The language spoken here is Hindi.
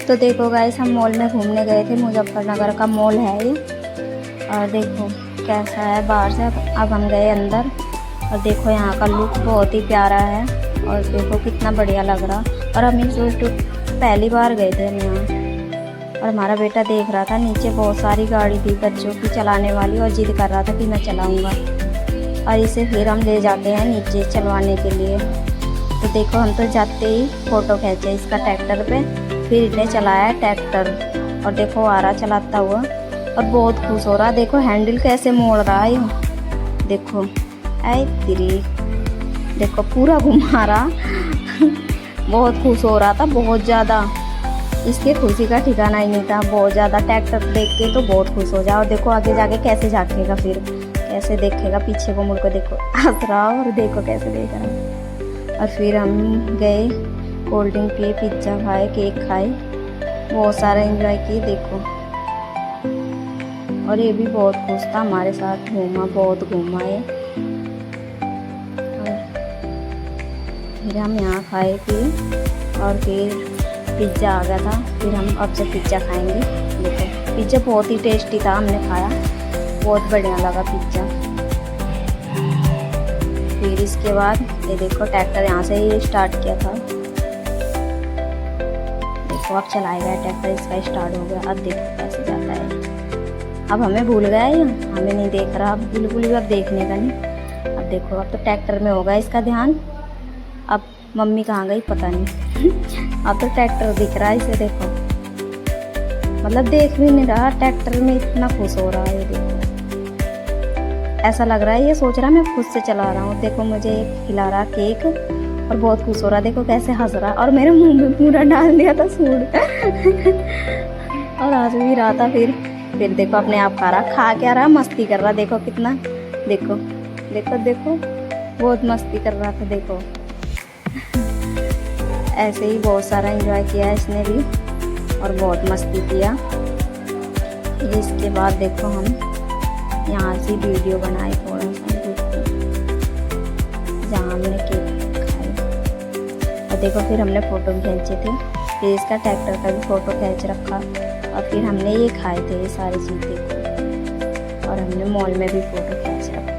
तो देखो गाइस, हम मॉल में घूमने गए थे, मुजफ्फरनगर का मॉल है ये। और देखो कैसा है बाहर से। अब हम गए अंदर और देखो यहाँ का लुक बहुत ही प्यारा है और देखो कितना बढ़िया लग रहा। और हम इस पहली बार गए थे हम यहाँ। और हमारा बेटा देख रहा था, नीचे बहुत सारी गाड़ी थी बच्चों की चलाने वाली और जिद कर रहा था कि मैं चलाऊँगा। और इसे फिर हम ले जाते हैं नीचे चलवाने के लिए। तो देखो हम तो जाते ही फ़ोटो खींचे इसका ट्रैक्टर पे, फिर इन्हें चलाया ट्रैक्टर और देखो आ रहा चलाता हुआ और बहुत खुश हो रहा। देखो हैंडल कैसे मोड़ रहा है ये, देखो ऐ तिरी, देखो पूरा घुमा रहा। बहुत खुश हो रहा था, बहुत ज़्यादा। इसके खुशी का ठिकाना ही नहीं था, बहुत ज़्यादा। ट्रैक्टर देख के तो बहुत खुश हो जाओ। देखो आगे जाके कैसे झाँकेगा, फिर कैसे देखेगा पीछे को मुड़ को, देखो हंस रहा और देखो कैसे देख रहा। और फिर हम गए, कोल्ड ड्रिंक पिए, पिज्ज़ा खाए, केक खाए, बहुत सारा एंजॉय किए देखो। और ये भी बहुत खुश था, हमारे साथ घूमा, बहुत घूमा है। फिर हम यहाँ खाए पिए और फिर पिज़्ज़ा आ गया था। फिर हम अब से पिज़्ज़ा खाएंगे। देखो पिज़्ज़ा बहुत ही टेस्टी था, हमने खाया, बहुत बढ़िया लगा पिज़्ज़ा। फिर इसके बाद ये देखो ट्रैक्टर यहाँ से ही स्टार्ट किया था। देखो अब चलाएगा ट्रैक्टर, इसका स्टार्ट हो गया। अब देखो कैसे जाता है। अब हमें भूल गया है, हमें नहीं देख रहा, अब बिल्कुल भी अब देखने का नहीं। अब देखो अब तो ट्रैक्टर में होगा इसका ध्यान। अब मम्मी कहाँ गई पता नहीं। अब तो ट्रैक्टर दिख रहा है इसे, देखो मतलब देख भी नहीं रहा, ट्रैक्टर में इतना खुश हो रहा है। ये देखो ऐसा लग रहा है ये सोच रहा है मैं खुद से चला रहा हूँ। देखो मुझे खिला रहा केक और बहुत खुश हो रहा, देखो कैसे हंस रहा। और मेरे मुंह में पूरा डाल दिया था सूट। और हंस भी रहा था। फिर देखो अपने आप खा रहा, खा क्या रहा, मस्ती कर रहा। देखो कितना, देखो देखो देखो बहुत मस्ती कर रहा था। देखो ऐसे ही बहुत सारा एंजॉय किया इसने भी और बहुत मस्ती किया। इसके बाद देखो हम यहाँ से वीडियो बनाए थोड़ा सा, जहाँ हमने केक खाए। और देखो फिर हमने फ़ोटो भी खींचे थे, फिर इसका ट्रैक्टर का भी फ़ोटो खींच रखा। और फिर हमने ये खाए थे ये सारी चीज़ देखो। और हमने मॉल में भी फ़ोटो खींच रखा।